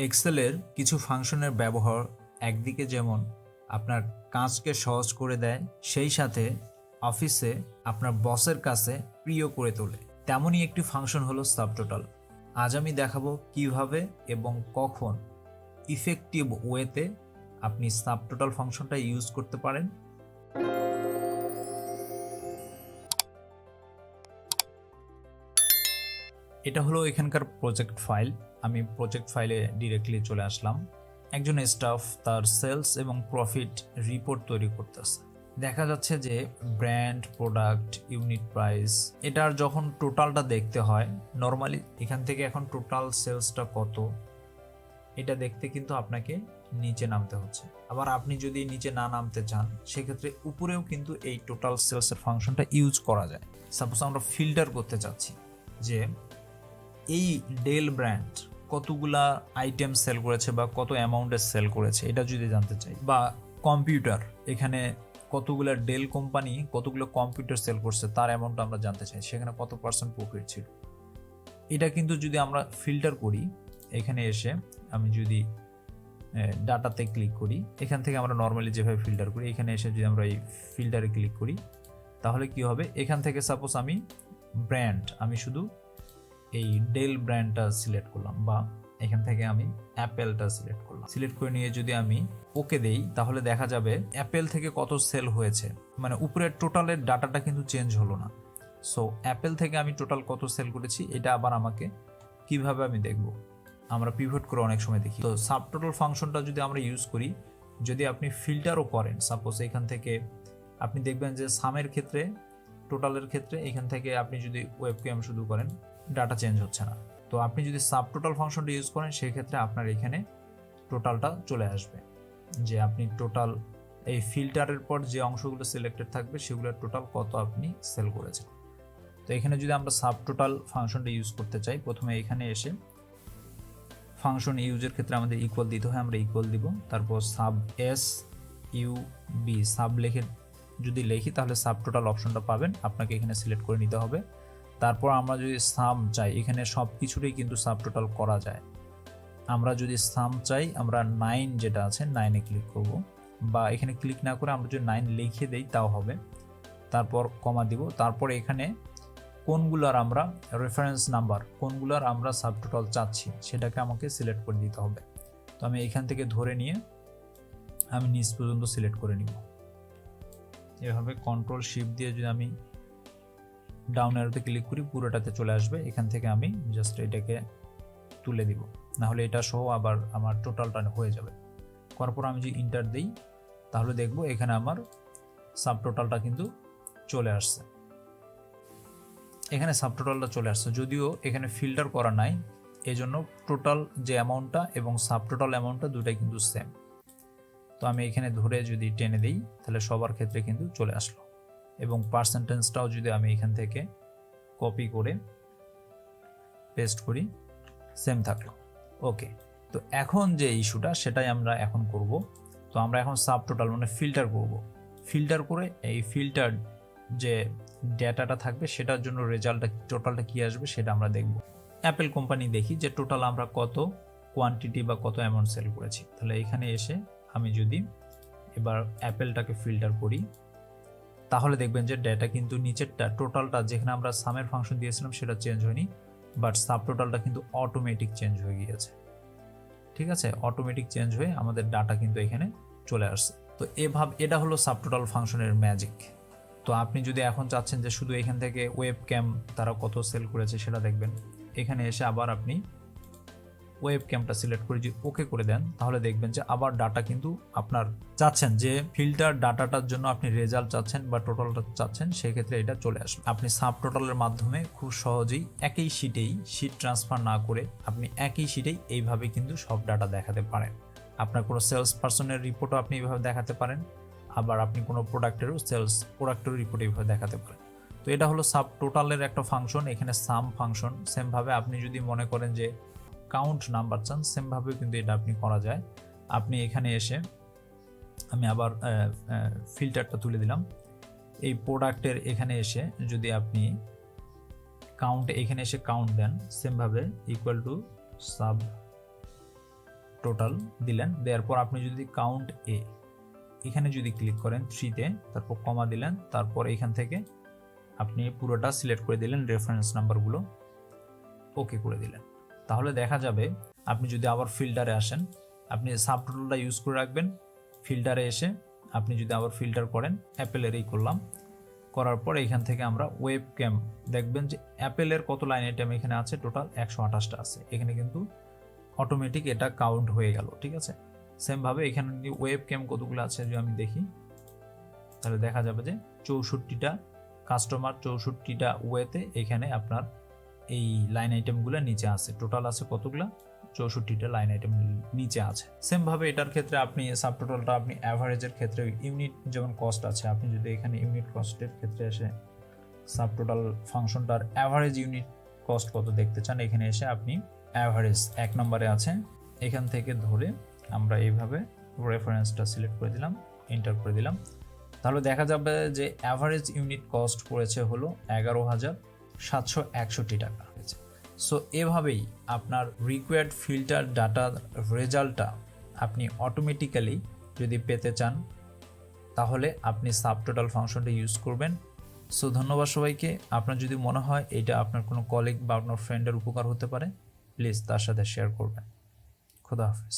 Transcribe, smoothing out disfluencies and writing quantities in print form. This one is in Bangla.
এক্সেলের কিছু ফাংশনের ব্যবহার একদিকে যেমন আপনার কাজকে সহজ করে দেয়, সেই সাথে অফিসে আপনার বসের কাছে প্রিয় করে তোলে, তেমনই একটি ফাংশন হলো সাবটোটাল। আজ আমি দেখাবো কিভাবে এবং কখন ইফেক্টিভ ওয়েতে আপনি সাবটোটাল ফাংশনটা ইউজ করতে পারেন। এটা হলো এখানকার প্রজেক্ট ফাইল। আমি প্রজেক্ট ফাইলে ডিরেক্টলি চলে আসলাম। একজন স্টাফ তার সেলস এবং প্রফিট রিপোর্ট তৈরি করতেছে। দেখা যাচ্ছে যে ব্র্যান্ড, প্রোডাক্ট, ইউনিট প্রাইস, এটার যখন টোটালটা দেখতে হয়, নর্মালি এখান থেকে এখন টোটাল সেলসটা কত এটা দেখতে কিন্তু আপনাকে নিচে নামতে হচ্ছে। আবার আপনি যদি নিচে না নামতে চান, সেক্ষেত্রে উপরেও কিন্তু এই টোটাল সেলসের ফাংশনটা ইউজ করা যায়। সাপোজ আমরা ফিল্টার করতে চাচ্ছি যে এই ডেল ব্র্যান্ড কতগুলা আইটেম সেল করেছে বা কত অ্যামাউন্টে সেল করেছে এটা যদি জানতে চাই, বা কম্পিউটার এখানে কতগুলো ডেল কোম্পানি কতগুলো কম্পিউটার সেল করছে তার অ্যামাউন্ট আমরা জানতে চাই, সেখানে কত পার্সেন্ট প্রফিট ছিল। এটা কিন্তু যদি আমরা ফিল্টার করি, এখানে এসে আমি যদি ডাটাতে ক্লিক করি, এখান থেকে আমরা নর্মালি যেভাবে ফিল্টার করি, এখানে এসে যদি আমরা এই ফিল্টারে ক্লিক করি, তাহলে কি হবে, এখান থেকে সাপোজ আমি ব্র্যান্ড, আমি শুধু এই ডেল ব্র্যান্ডটা সিলেক্ট করলাম, বা এখান থেকে আমি অ্যাপেলটা সিলেক্ট করলাম। সিলেক্ট করে নিয়ে যদি আমি ওকে দেই, তাহলে দেখা যাবে অ্যাপেল থেকে কত সেল হয়েছে, মানে উপরের টোটালের ডাটাটা কিন্তু চেঞ্জ হলো না। সো অ্যাপেল থেকে আমি টোটাল কত সেল করেছি এটা আবার আমাকে কিভাবে আমি দেখব, আমরা পিভট করে অনেক সময় দেখি। তো সাবটোটাল ফাংশনটা যদি আমরা ইউজ করি, যদি আপনি ফিল্টারও করেন, সাপোজ এখান থেকে আপনি দেখবেন যে সামের ক্ষেত্রে, টোটালের ক্ষেত্রে এখান থেকে আপনি যদি ওয়েবক্যাম শুধু করেন, ডাটা চেঞ্জ হচ্ছে না। তো আপনি যদি সাবটোটাল ফাংশনটা ইউজ করেন, সেই ক্ষেত্রে আপনার এখানে টোটালটা চলে আসবে, যে আপনি টোটাল এই ফিল্টারের পর যে অংশগুলো সিলেক্টেড থাকবে সেগুলোর টোটাল কত আপনি সেল করেছেন। তো এখানে যদি আমরা সাবটোটাল ফাংশনটা ইউজ করতে চাই, প্রথমে এখানে এসে ফাংশন ইউজের ক্ষেত্রে আমাদের ইকুয়াল দিতে হয়, আমরা ইকুয়াল দিব, তারপর sub S U B sub লিখে যদি লিখি তাহলে সাবটোটাল অপশনটা পাবেন, আপনাকে এখানে সিলেক্ট করে নিতে হবে। তারপর আমরা যদি সাম চাই, এখানে সব কিছুরই কিন্তু সাবটোটাল করা যায়। আমরা যদি সাম চাই, আমরা 9 যেটা আছে 9-এ ক্লিক করব, বা এখানে ক্লিক না করে আমরা যদি 9 লিখে দেই তাও হবে। তারপর কমা দিব, তারপর এখানে কোনগুলার আমরা রেফারেন্স নাম্বার, কোনগুলার আমরা সাবটোটাল চাচ্ছি সেটাকে আমাকে সিলেক্ট করে দিতে হবে। তো আমি এখান থেকে ধরে নিয়ে আমি নিচ পর্যন্ত সিলেক্ট করে নিব। এভাবে কন্ট্রোল শিফট দিয়ে যদি আমি ডাউন অ্যারোতে ক্লিক করি, পুরোটাতে চলে আসবে। এখান থেকে আমি জাস্ট এটাকে তুলে দিব, নাহলে এটা সহ আবার আমার টোটালটা হয়ে যাবে। করার পর আমি যদি ইন্টার দিই, তাহলে দেখব এখানে আমার সাবটোটালটা কিন্তু চলে আসছে। এখানে সাবটোটালটা চলে আসছে, যদিও এখানে ফিল্টার করা নাই, এজন্য টোটাল যে অ্যামাউন্টটা এবং সাবটোটাল অ্যামাউন্টটা দুটাই কিন্তু সেম। তো আমি এখানে ধরে যদি টেনে দিই, তাহলে সবার ক্ষেত্রে কিন্তু চলে আসলো, এবং পার্সেন্টেজটাও যদি আমি এখান থেকে কপি করে পেস্ট করি, সেম থাকলো। ওকে, তো এখন যে ইস্যুটা সেটাই আমরা এখন করব। তো আমরা এখন সাবটোটাল মানে ফিল্টার করব। ফিল্টার করে এই ফিল্টার যে ডেটাটা থাকবে সেটার জন্য রেজাল্টটা টোটালটা কী আসবে সেটা আমরা দেখব। অ্যাপেল কোম্পানি দেখি যে টোটাল আমরা কত কোয়ান্টিটি বা কত অ্যামাউন্ট সেল করেছি। তাহলে এখানে এসে আমি যদি এবার অ্যাপেলটাকে ফিল্টার করি, তাহলে দেখবেন যে ডেটা কিন্তু নিচেরটা টোটালটা যেখানে আমরা সামের ফাংশন দিয়েছিলাম সেটা চেঞ্জ হয়নি, বাট সাবটোটালটা কিন্তু অটোমেটিক চেঞ্জ হয়ে গিয়েছে। ঠিক আছে, অটোমেটিক চেঞ্জ হয়ে আমাদের ডাটা কিন্তু এখানে চলে আসছে। তো এভাবে এটা হলো সাবটোটাল ফাংশনের ম্যাজিক। তো আপনি যদি এখন চাচ্ছেন যে শুধু এখান থেকে ওয়েব ক্যাম তারা কত সেল করেছে সেটা দেখবেন, এখানে এসে আবার আপনি ওয়েব ক্যামটা সিলেক্ট করে যদি ওকে করে দেন, তাহলে দেখবেন যে আবার ডাটা কিন্তু আপনার চাচ্ছেন যে ফিল্টার ডাটাটার জন্য আপনি রেজাল্ট চাচ্ছেন বা টোটালটা চাচ্ছেন, সেক্ষেত্রে এটা চলে আসবে। আপনি সাব টোটালের মাধ্যমে খুব সহজেই একই শিটেই শিট ট্রান্সফার না করে আপনি একই শিটেই এইভাবে কিন্তু সব ডাটা দেখাতে পারেন। আপনার কোনো সেলস পার্সনের রিপোর্টও আপনি এইভাবে দেখাতে পারেন, আবার আপনি কোনো প্রোডাক্টেরও রিপোর্ট এইভাবে দেখাতে পারেন। তো এটা হলো সাব টোটালের একটা ফাংশন। এখানে সাম ফাংশন সেমভাবে আপনি যদি মনে করেন যে কাউন্ট নাম্বার চান, সেমভাবেও কিন্তু এটা আপনি করা যায়। আপনি এখানে এসে আমি আবার ফিল্টারটা তুলে দিলাম, এই প্রোডাক্টের এখানে এসে যদি আপনি কাউন্ট এখানে এসে কাউন্ট দেন, সেমভাবে ইকুয়াল টু সাব টোটাল দিলেন, দেওয়ার পর আপনি যদি কাউন্ট এ এখানে যদি ক্লিক করেন 3-তে, তারপর কমা দিলেন, তারপর এখান থেকে আপনি পুরোটা সিলেক্ট করে দিলেন, রেফারেন্স নাম্বারগুলো ওকে করে দিলেন। তাহলে দেখা যাবে আপনি যদি আবার ফিল্টারে আসেন, আপনি সাবটোটালটা ইউজ করে রাখবেন। ফিল্টারে এসে আপনি যদি আবার ফিল্টার করেন, অ্যাপেলেরই করলাম, করার পর এখান থেকে আমরা ওয়েব ক্যাম দেখবেন যে অ্যাপেলের কত লাইন আইটেম এখানে আছে, টোটাল 128টা আছে। এখানে কিন্তু অটোমেটিক এটা কাউন্ট হয়ে গেল, ঠিক আছে। সেমভাবে এখানে ওয়েব ক্যাম কতগুলো আছে যদি আমি দেখি, তাহলে দেখা যাবে যে 64টা কাস্টমার, 64টা ওয়েতে এখানে আপনার এই লাইন আইটেমগুলো নিচে আছে। টোটাল আছে কতগুলো, 64টা লাইন আইটেম নিচে আছে। সেমভাবে এটার ক্ষেত্রে আপনি সাবটোটালটা আপনি অ্যাভারেজের ক্ষেত্রে ইউনিট যেমন কস্ট আছে, আপনি যদি এখানে ইউনিট কস্টের ক্ষেত্রে এসে সাবটোটাল ফাংশনটার অ্যাভারেজ ইউনিট কস্ট কত দেখতে চান, এখানে এসে আপনি অ্যাভারেজ 1 নম্বরে আছে, এখান থেকে ধরে আমরা এইভাবে রেফারেন্সটা সিলেক্ট করে দিলাম, এন্টার করে দিলাম। তাহলে দেখা যাবে যে অ্যাভারেজ ইউনিট কস্ট পড়েছে হলো 11,761 টাকা। সো এভাবেই আপনার রিকোয়ার্ড ফিল্টার ডাটার রেজাল্টটা আপনি অটোমেটিক্যালি যদি পেতে চান, তাহলে আপনি সাবটোটাল ফাংশনটা ইউজ করবেন। সো ধন্যবাদ সবাইকে। আপনার যদি মনে হয় এটা আপনার কোনো কলিগ বা আপনার ফ্রেন্ডের উপকার হতে পারে, প্লিজ তার সাথে শেয়ার করবেন। খোদা হাফেজ।